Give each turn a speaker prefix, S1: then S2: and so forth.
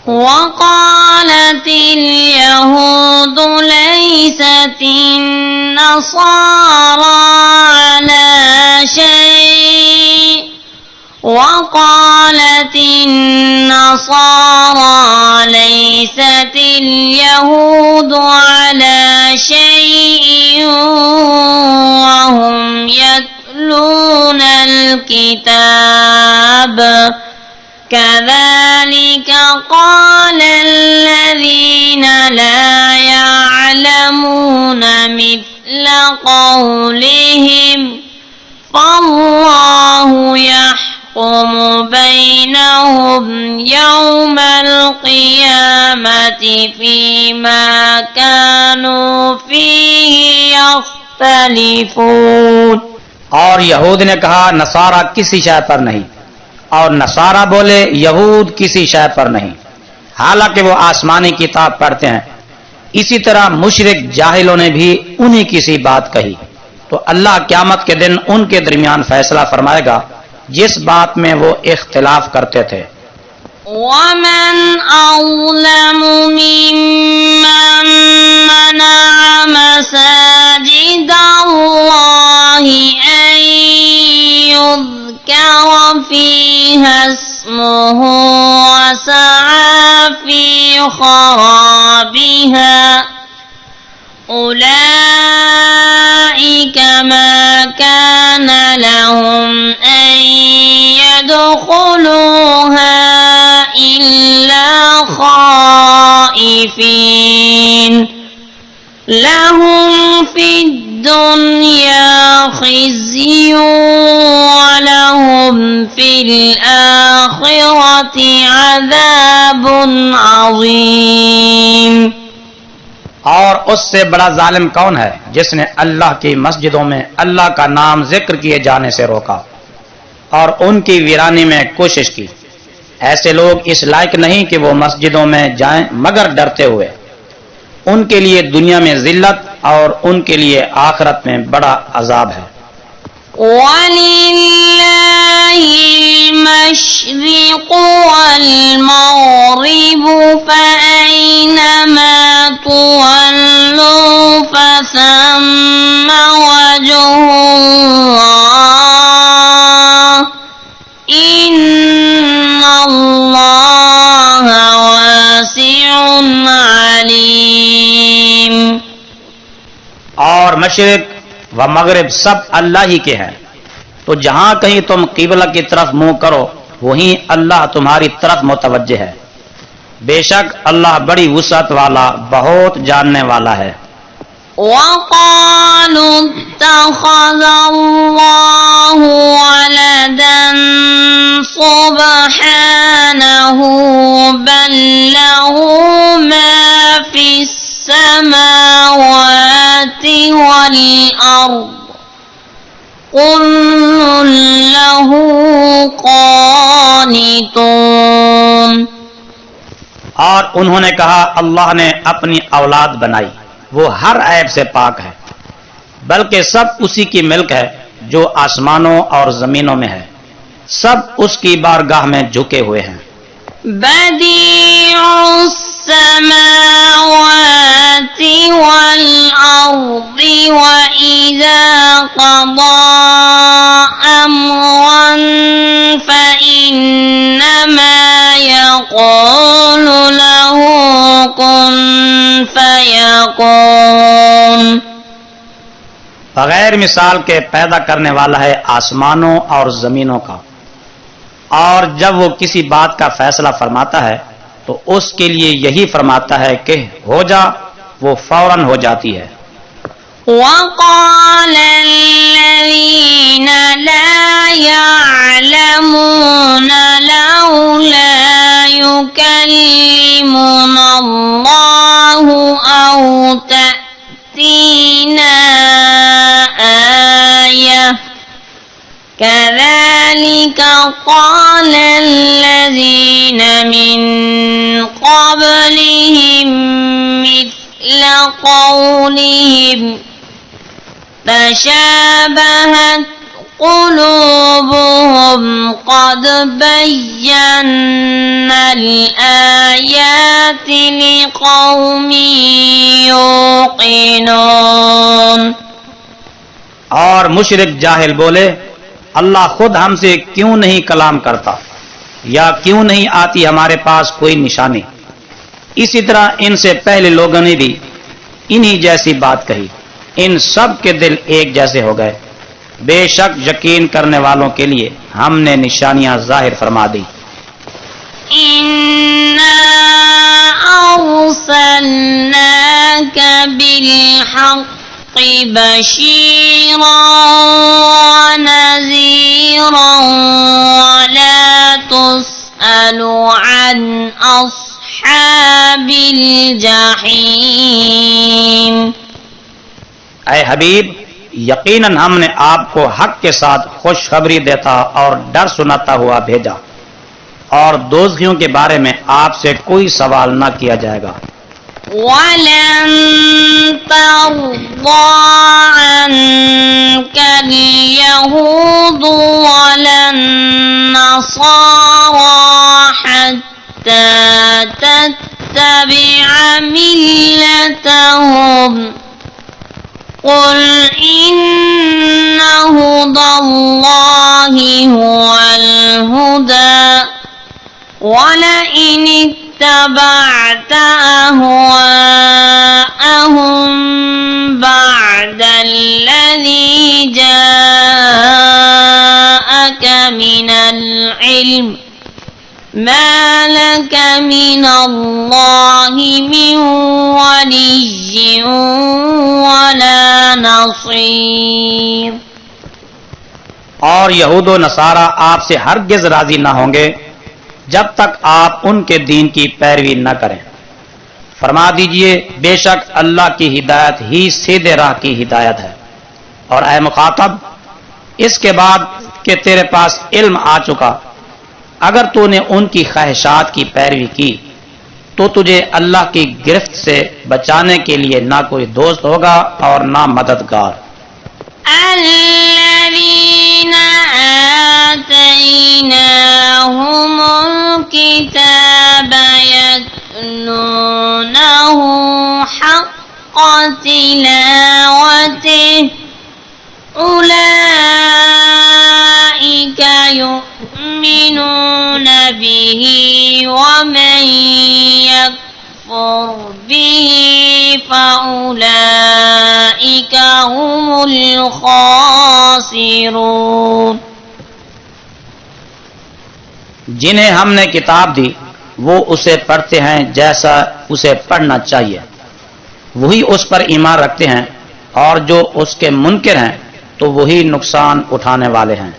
S1: وقالت اليهود ليست النصارى على شيء وقالت النصارى ليست اليهود على شيء وهم يتلون الكتاب كذلك قال الذين لا يعلمون مثل قولهم فالله يحكم بينهم يوم القيامة فيما كانوا فيه يختلفون۔
S2: اور یہود نے کہا نصارہ کسی شے پر نہیں، اور نصارہ بولے یہود کسی شے پر نہیں، حالانکہ وہ آسمانی کتاب پڑھتے ہیں۔ اسی طرح مشرک جاہلوں نے بھی انہی کسی بات کہی، تو اللہ قیامت کے دن ان کے درمیان فیصلہ فرمائے گا جس بات میں وہ اختلاف کرتے تھے۔
S1: وَمَنْ أَظْلَمُ مِمَّنْ مَنَعَ مَسَاجِدَ اللَّهِ أَنْ يُذْكَرَ فِيهَا اسْمُهُ وَسَعَى فِي خَرَابِهَا أُولَئِكَ مَا كَانَ لَهُمْ أَنْ يَدْخُلُوهَا إِلَّا خَائِفِينَ لَهُمْ فِي الدُّنْيَا خِزْيٌ وَلَهُمْ فِي الْآخِرَةِ عَذَابٌ عَظِيمٌ۔
S2: اور اس سے بڑا ظالم کون ہے جس نے اللہ کی مسجدوں میں اللہ کا نام ذکر کیے جانے سے روکا اور ان کی ویرانی میں کوشش کی؟ ایسے لوگ اس لائق نہیں کہ وہ مسجدوں میں جائیں مگر ڈرتے ہوئے۔ ان کے لیے دنیا میں ذلت اور ان کے لیے آخرت میں بڑا عذاب ہے۔
S1: وَلِلَّهِ الْمَشْرِقُ وَالْمَغْرِبُ فَأَيْنَمَا تُوَلُّوا فَثَمَّ وَجْهُ اللَّهِ إِنَّ اللَّهَ وَاسِعٌ عَلِيمٌ۔
S2: اور مشرق و مغرب سب اللہ ہی کے ہیں، تو جہاں کہیں تم قبلہ کی طرف منہ کرو وہیں اللہ تمہاری طرف متوجہ ہے، بے شک اللہ بڑی وسعت والا بہت جاننے والا ہے۔
S1: وَقَالُوا اتَّخَذَ اللَّهُ وَلَدًا سُبْحَانَهُ بَل لَّهُ مَا فِي السَّمَاوَاتِ وَالْأَرْضِ كُلٌّ لَّهُ قَانِتُونَ۔
S2: اور انہوں نے کہا اللہ نے اپنی اولاد بنائی، وہ ہر عیب سے پاک ہے، بلکہ سب اسی کی ملک ہے جو آسمانوں اور زمینوں میں ہے، سب اس کی بارگاہ میں جھکے ہوئے ہیں۔
S1: بدیع السماوات والأرض وإذا قضى أمرا فإنما يقول له كن فيكون۔
S2: بغیر مثال کے پیدا کرنے والا ہے آسمانوں اور زمینوں کا، اور جب وہ کسی بات کا فیصلہ فرماتا ہے تو اس کے لیے یہی فرماتا ہے کہ ہو جا، وہ فوراً ہو جاتی ہے۔
S1: وَقَالَ الَّذِينَ لَا يَعْلَمُونَ لَوْلَا يُكَلِّمُنَا اللَّهُ أَوْ تَأْتِينَا آيَةٌ كَذَلِكَ قَالَ الَّذِينَ مِن قَبْلِهِم مِثْلَ قَوْلِهِمْ تَشَابَهَتْ قلوبهم قد بينا الآيات لقوم يوقنون۔
S2: اور مشرک جاہل بولے اللہ خود ہم سے کیوں نہیں کلام کرتا یا کیوں نہیں آتی ہمارے پاس کوئی نشانی۔ اسی طرح ان سے پہلے لوگوں نے بھی انہی جیسی بات کہی، ان سب کے دل ایک جیسے ہو گئے۔ بے شک یقین کرنے والوں کے لیے ہم نے نشانیاں ظاہر فرما دی۔
S1: إِنَّا أَرْسَلْنَاكَ بِالْحَقِّ بَشِيرًا وَنَذِيرًا وَلَا تُسْأَلُ عَنْ أَصْحَابِ الْجَحِيمِ۔
S2: اے حبیب یقیناً ہم نے آپ کو حق کے ساتھ خوشخبری دیتا اور ڈر سناتا ہوا بھیجا، اور دوزخیوں کے بارے میں آپ سے کوئی سوال نہ کیا جائے گا۔
S1: وَلَن تَرْضَىٰ عَنكَ الْيَهُودُ وَلَا النَّصَارَىٰ حَتَّىٰ تَتَّبِعَ مِلَّتَهُمْ قُلْ إِنَّ هُدَى اللَّهِ هُوَ الْهُدَىٰ وَلَئِنِ اتَّبَعْتَ أَهْوَاءَهُم بَعْدَ الَّذِي جَاءَكَ مِنَ الْعِلْمِ مَا لَكَ مِنَ اللَّهِ مِن وَلِيٍّ وَلَا نَصِيرٍ۔
S2: اور یہود و نصارہ آپ سے ہرگز راضی نہ ہوں گے جب تک آپ ان کے دین کی پیروی نہ کریں۔ فرما دیجئے بے شک اللہ کی ہدایت ہی سیدھے راہ کی ہدایت ہے، اور اے مخاطب اس کے بعد کہ تیرے پاس علم آ چکا، اگر تو نے ان کی خواہشات کی پیروی کی تو تجھے اللہ کی گرفت سے بچانے کے لیے نہ کوئی دوست ہوگا اور نہ مددگار۔
S1: الذين آتيناهم الكتاب يتلونه حق تلاوته أولئك يؤمنون به ومن يكفر به فأولئك هم الخاسرون۔
S2: جنہیں ہم نے کتاب دی وہ اسے پڑھتے ہیں جیسا اسے پڑھنا چاہیے، وہی اس پر ایمان رکھتے ہیں، اور جو اس کے منکر ہیں تو وہی نقصان اٹھانے والے ہیں۔